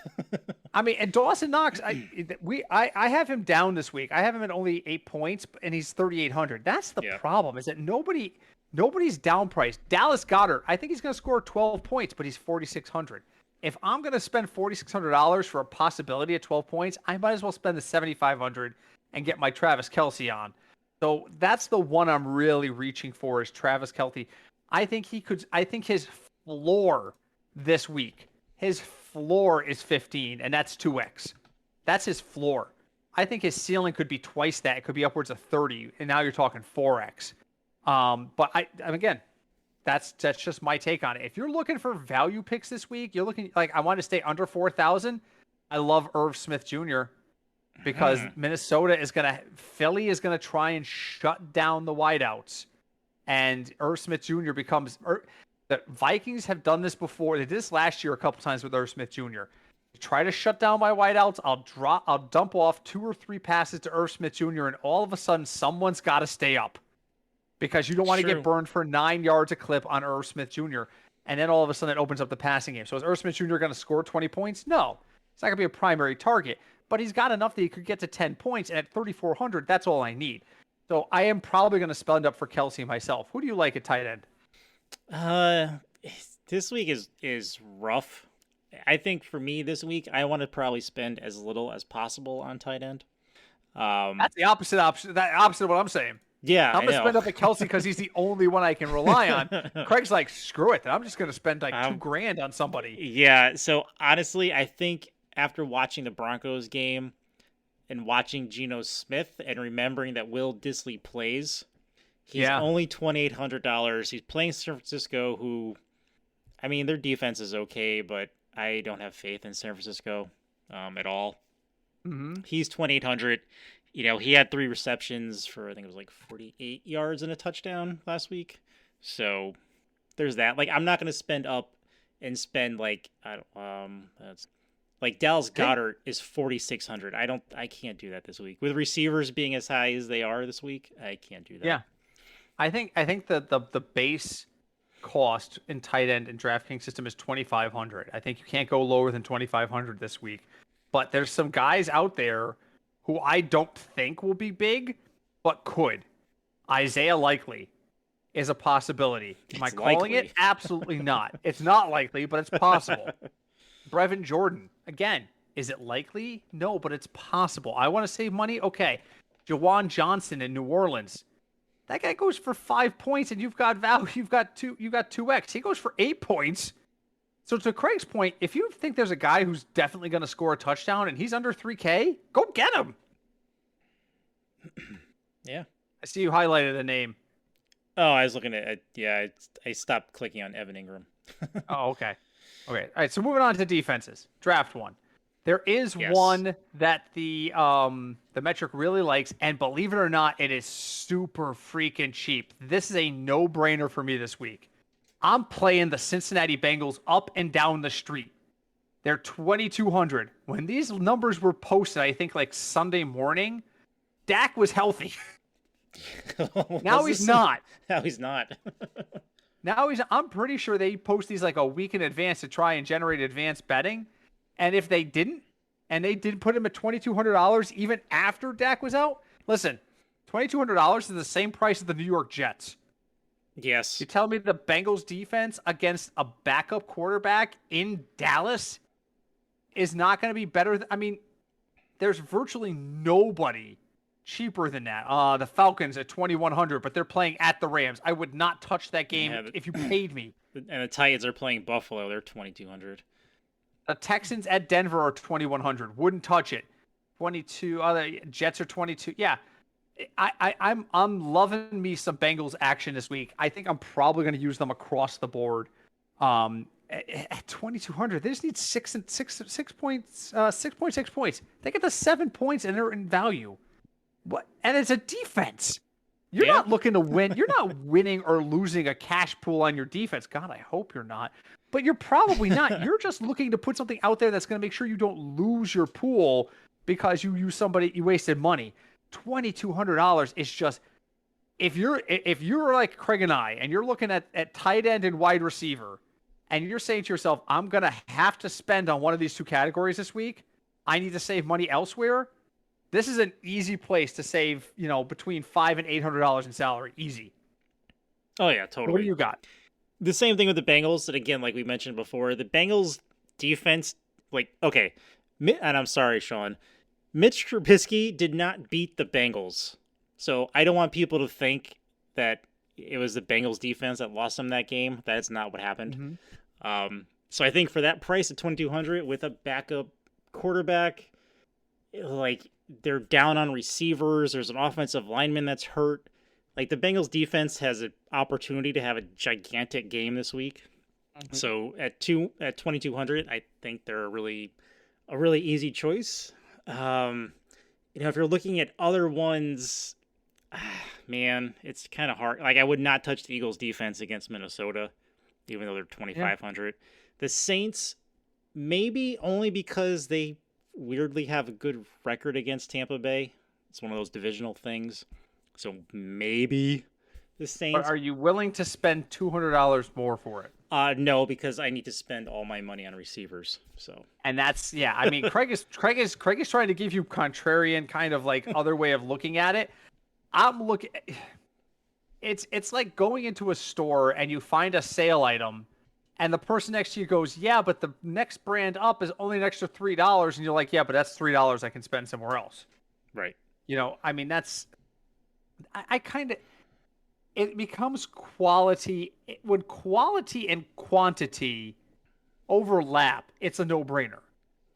B: I mean, and Dawson Knox, I have him down this week. I have him at only 8 points, and he's 3,800. That's the problem, is that nobody's down priced. Dallas Goedert, I think he's going to score 12 points, but he's 4,600. If I'm going to spend $4,600 for a possibility at 12 points, I might as well spend the 7,500 and get my Travis Kelce on. So that's the one I'm really reaching for is Travis Kelce. I think his floor this week. His floor is 15, and that's 2x. That's his floor. I think his ceiling could be twice that. It could be upwards of 30, and now you're talking 4x. But again, that's just my take on it. If you're looking for value picks this week, you're looking I want to stay under 4,000. I love Irv Smith Jr. because Philly is gonna try and shut down the wideouts, and Irv Smith Jr. The Vikings have done this before. They did this last year a couple times with Irv Smith Jr. Try to shut down my wideouts. I'll dump off 2 or 3 passes to Irv Smith Jr. and all of a sudden someone's got to stay up because you don't want to get burned for 9 yards a clip on Irv Smith Jr. and then all of a sudden it opens up the passing game. So is Irv Smith Jr. going to score 20 points? No. It's not going to be a primary target, but he's got enough that he could get to 10 points, and at 3,400, that's all I need. So I am probably going to spend up for Kelsey myself. Who do you like at tight end?
A: This week is rough. I think for me this week, I want to probably spend as little as possible on tight end.
B: That's the opposite option. That opposite of what I'm saying.
A: Yeah,
B: I'm gonna spend up at Kelsey because he's the only one I can rely on. Craig's like, screw it. I'm just gonna spend like $2,000 on somebody.
A: Yeah. So honestly, I think after watching the Broncos game and watching Geno Smith and remembering that Will Dissly plays, he's only $2,800. He's playing San Francisco, who, I mean, their defense is okay, but I don't have faith in San Francisco at all.
B: Mm-hmm.
A: He's 2,800. You know, he had 3 receptions for, I think it was like 48 yards and a touchdown last week. So there's that. Like, I'm not going to spend up and spend like, that's like Dallas Goedert is 4,600. I can't do that this week with receivers being as high as they are this week. I can't do that.
B: Yeah. I think that the base cost in tight end and DraftKings system is 2,500. I think you can't go lower than 2,500 this week. But there's some guys out there who I don't think will be big, but could. Isaiah Likely is a possibility. Am I calling it? Absolutely not. It's not likely, but it's possible. Brevin Jordan, again, is it likely? No, but it's possible. I want to save money? Okay. Jawan Johnson in New Orleans. That guy goes for 5 points, and you've got value. You've got 2x. He goes for 8 points. So to Craig's point, if you think there's a guy who's definitely going to score a touchdown and he's under 3K, go get him.
A: Yeah.
B: I see you highlighted a name.
A: Oh, I was looking at I stopped clicking on Evan Ingram.
B: Oh, okay. Okay. All right. So moving on to defenses. Draft one. There is one that the metric really likes, and believe it or not, it is super freaking cheap. This is a no-brainer for me this week. I'm playing the Cincinnati Bengals up and down the street. They're 2,200. When these numbers were posted, I think like Sunday morning, Dak was healthy. Now he's not.
A: Now he's not.
B: I'm pretty sure they post these like a week in advance to try and generate advanced betting. And if they didn't, and they did put him at $2,200 even after Dak was out, listen, $2,200 is the same price as the New York Jets.
A: Yes.
B: You tell me the Bengals defense against a backup quarterback in Dallas is not going to be better? I mean, there's virtually nobody cheaper than that. The Falcons at 2,100, but they're playing at the Rams. I would not touch that game if you paid me.
A: And the Titans are playing Buffalo. They're 2,200.
B: The Texans at Denver are 2,100. Wouldn't touch it. 22. Other Jets are 22. Yeah. I'm loving me some Bengals action this week. I think I'm probably going to use them across the board. At 2,200, they just need 6.6 points. They get the 7 points and they're in value. What? And it's a defense. You're not looking to win. You're not winning or losing a cash pool on your defense. God, I hope you're not. But you're probably not. You're just looking to put something out there that's going to make sure you don't lose your pool because you wasted money. $2,200 is just, if you're like Craig and I, and you're looking at tight end and wide receiver, and you're saying to yourself, I'm going to have to spend on one of these two categories this week. I need to save money elsewhere. This is an easy place to save, between $500 and $800 in salary. Easy.
A: Oh yeah, totally.
B: What do you got?
A: The same thing with the Bengals. And again, like we mentioned before, the Bengals defense, and I'm sorry, Sean, Mitch Trubisky did not beat the Bengals. So I don't want people to think that it was the Bengals defense that lost them that game. That is not what happened. Mm-hmm. So I think for that price at 2,200 with a backup quarterback, they're down on receivers. There's an offensive lineman that's hurt. Like the Bengals defense has an opportunity to have a gigantic game this week. Mm-hmm. So at 2,200, I think they're a really easy choice. If you're looking at other ones, man, it's kind of hard. Like I would not touch the Eagles defense against Minnesota, even though they're 2,500. Yeah. The Saints, maybe only because they weirdly have a good record against Tampa Bay. It's one of those divisional things. So maybe The
B: But
A: Saints.
B: are you willing to spend $200 more for it?
A: No, because I need to spend all my money on receivers. So
B: And that's yeah. I mean, Craig is trying to give you contrarian kind of like other way of looking at it. I'm looking. It's like going into a store and you find a sale item, and the person next to you goes, "Yeah, but the next brand up is only an extra $3," and you're like, "Yeah, but that's $3 I can spend somewhere else."
A: right.
B: I mean, I kind of it becomes quality when quality and quantity overlap. It's a no-brainer.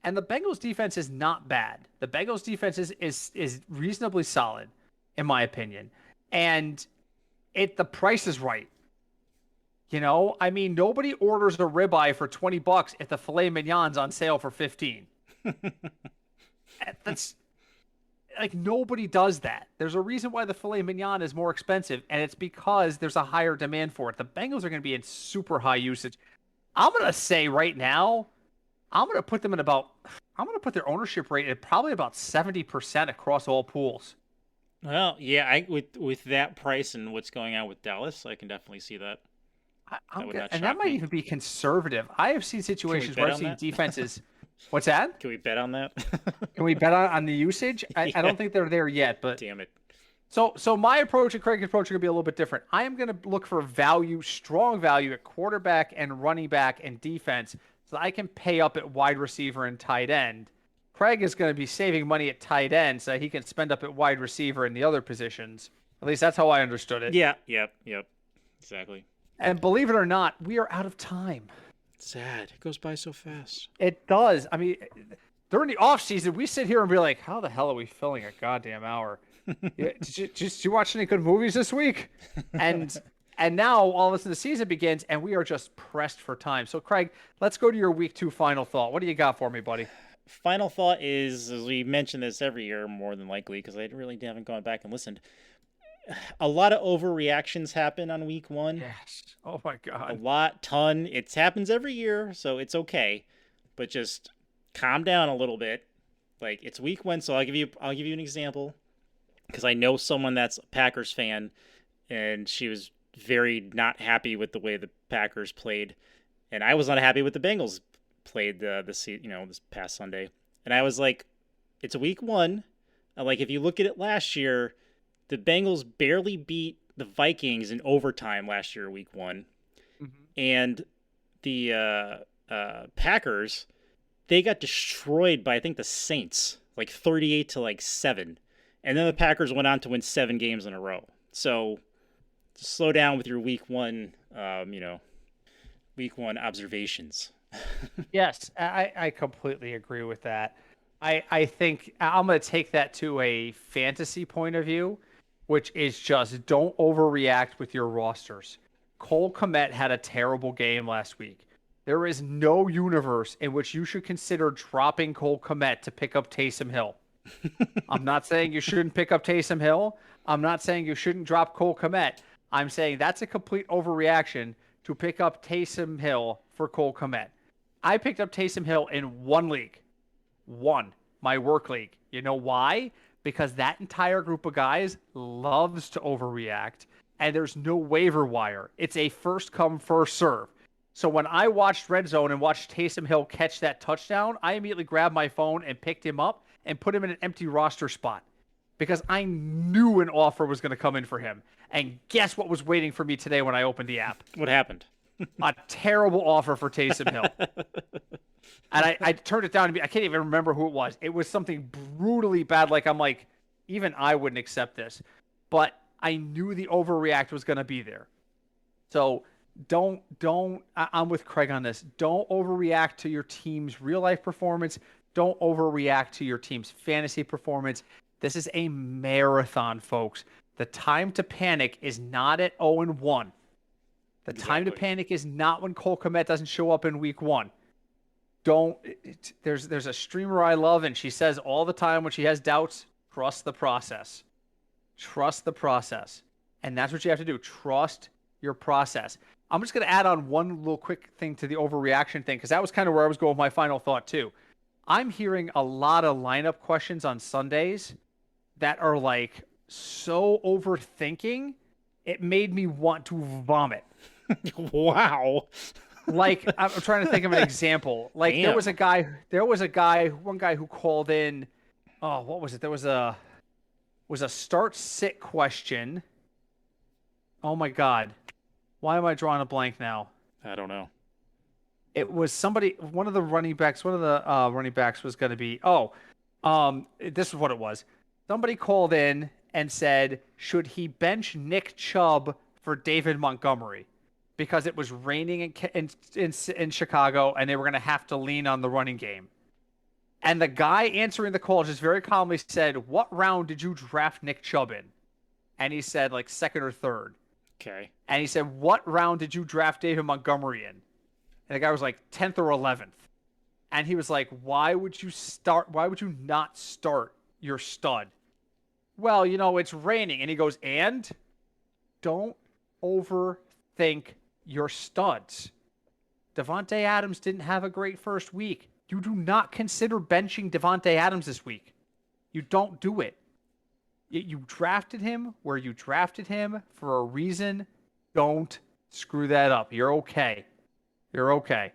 B: And the Bengals defense is not bad. The Bengals defense is reasonably solid, in my opinion. And the price is right. I mean, nobody orders a ribeye for $20 if the filet mignon's on sale for 15. That's like nobody does that. There's a reason why the filet mignon is more expensive, and it's because there's a higher demand for it. The Bengals are going to be in super high usage. I'm going to say right now, I'm going to put them at I'm going to put their ownership rate at probably about 70% across all pools.
A: Well, yeah, with that price and what's going on with Dallas, I can definitely see that.
B: That might even be conservative. I have seen situations where I've seen defenses. What's that?
A: Can we bet on that?
B: Can we bet on the usage? I don't think they're there yet, but
A: damn it.
B: So my approach and Craig's approach are going to be a little bit different. I am going to look for value, strong value at quarterback and running back and defense so that I can pay up at wide receiver and tight end. Craig is going to be saving money at tight end so that he can spend up at wide receiver in the other positions. At least that's how I understood it.
A: Yeah, yep. Exactly.
B: And believe it or not, we are out of time.
A: Sad. It goes by so fast.
B: It does. I mean, during the off season, we sit here and be like, how the hell are we filling a goddamn hour? Did you watch any good movies this week? And now all of a sudden the season begins and we are just pressed for time. So Craig, let's go to your week 2 final thought. What do you got for me, buddy?
A: Final thought is, as we mention this every year, more than likely, because I really haven't gone back and listened. A lot of overreactions happen on week 1.
B: Yes. Oh my God.
A: Ton. It happens every year, so it's okay. But just calm down a little bit. Like, it's week 1, so I'll give you an example. Because I know someone that's a Packers fan, and she was very not happy with the way the Packers played, and I was not happy with the Bengals played this past Sunday. And I was like, it's week 1. Like, if you look at it last year, the Bengals barely beat the Vikings in overtime last year, week 1, and the Packers, they got destroyed by I think the Saints, like 38-7. And then the Packers went on to win 7 games in a row. So slow down with your week 1, week 1 observations.
B: Yes, I completely agree with that. I think I'm going to take that to a fantasy point of view, which is just don't overreact with your rosters. Cole Kmet had a terrible game last week. There is no universe in which you should consider dropping Cole Kmet to pick up Taysom Hill. I'm not saying you shouldn't pick up Taysom Hill. I'm not saying you shouldn't drop Cole Kmet. I'm saying that's a complete overreaction to pick up Taysom Hill for Cole Kmet. I picked up Taysom Hill in one league. My work league. You know why? Because that entire group of guys loves to overreact, and there's no waiver wire. It's a first come, first serve. So when I watched Red Zone and watched Taysom Hill catch that touchdown, I immediately grabbed my phone and picked him up and put him in an empty roster spot because I knew an offer was going to come in for him. And guess what was waiting for me today when I opened the app?
A: What happened?
B: A terrible offer for Taysom Hill. And I turned it down. I can't even remember who it was. It was something brutally bad. I'm like, even I wouldn't accept this. But I knew the overreact was going to be there. So I'm with Craig on this. Don't overreact to your team's real life performance. Don't overreact to your team's fantasy performance. This is a marathon, folks. The time to panic is not at 0-1. The time to panic is not when Cole Kmet doesn't show up in week 1. There's a streamer I love, and she says all the time when she has doubts, trust the process. Trust the process. And that's what you have to do. Trust your process. I'm just going to add on one little quick thing to the overreaction thing, because that was kind of where I was going with my final thought too. I'm hearing a lot of lineup questions on Sundays that are like so overthinking it made me want to vomit.
A: Wow.
B: Like, I'm trying to think of an example. Like,
A: Damn.
B: one guy who called in. Oh, what was it? There was a start sit question. Oh my God. Why am I drawing a blank now?
A: I don't know.
B: It was one of the running backs was going to be, this is what it was. Somebody called in and said, should he bench Nick Chubb for David Montgomery? Because it was raining in Chicago and they were going to have to lean on the running game. And the guy answering the call just very calmly said, what round did you draft Nick Chubb in? And he said, like, second or third.
A: Okay.
B: And he said, what round did you draft David Montgomery in? And the guy was like 10th or 11th. And he was like, why would you not start your stud? Well, it's raining. And he goes, and don't overthink your studs. Devontae Adams didn't have a great first week. You do not consider benching Devontae Adams this week. You don't do it. You drafted him where you drafted him for a reason. Don't screw that up. You're okay. You're okay.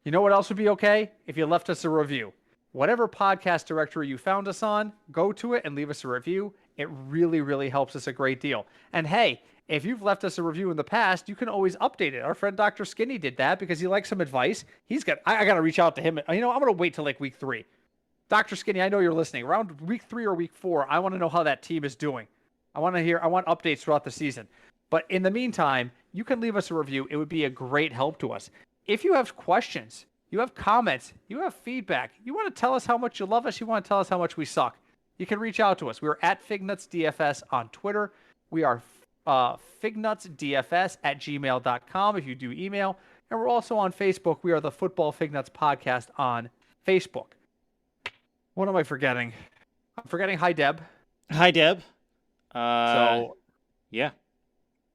B: You know what else would be okay? If you left us a review. Whatever podcast directory you found us on, go to it and leave us a review. It really, really helps us a great deal. And hey, if you've left us a review in the past, you can always update it. Our friend Dr. Skinny did that because he likes some advice. I got to reach out to him. I'm going to wait till like week 3. Dr. Skinny, I know you're listening. Around week 3 or week 4, I want to know how that team is doing. I want updates throughout the season. But in the meantime, you can leave us a review. It would be a great help to us. If you have questions, you have comments, you have feedback, you want to tell us how much you love us, you want to tell us how much we suck, you can reach out to us. We're at FignutsDFS on Twitter. We are FignutsDFS@gmail.com if you do email. And we're also on Facebook. We are the Football Fignuts Podcast on Facebook. What am I forgetting? I'm forgetting Hi Deb.
A: Hi Deb.
B: Yeah.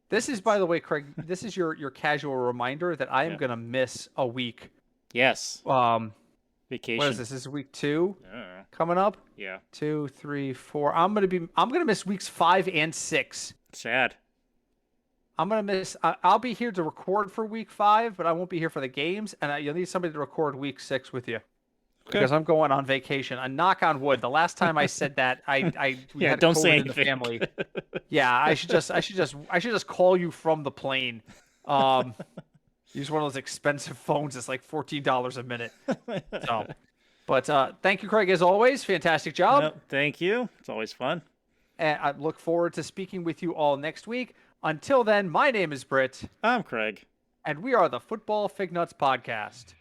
B: This is, by the way, Craig, this is your casual reminder that I am going to miss a week.
A: Yes. Vacation.
B: What is this? This is week 2 coming up?
A: Yeah.
B: 2, 3, 4. I'm going to miss weeks 5 and 6.
A: Sad.
B: I'm going to miss, I'll be here to record for week 5, but I won't be here for the games. And you'll need somebody to record week 6 with you. Okay. Because I'm going on vacation. A knock on wood. The last time I said that, we had
A: don't
B: COVID
A: say
B: in the family. Yeah, I should just call you from the plane. Use one of those expensive phones. It's like $14 a minute. So, but thank you, Craig, as always. Fantastic job.
A: No, thank you. It's always fun.
B: And I look forward to speaking with you all next week. Until then, my name is Britt.
A: I'm Craig.
B: And we are the Football Fignuts Podcast.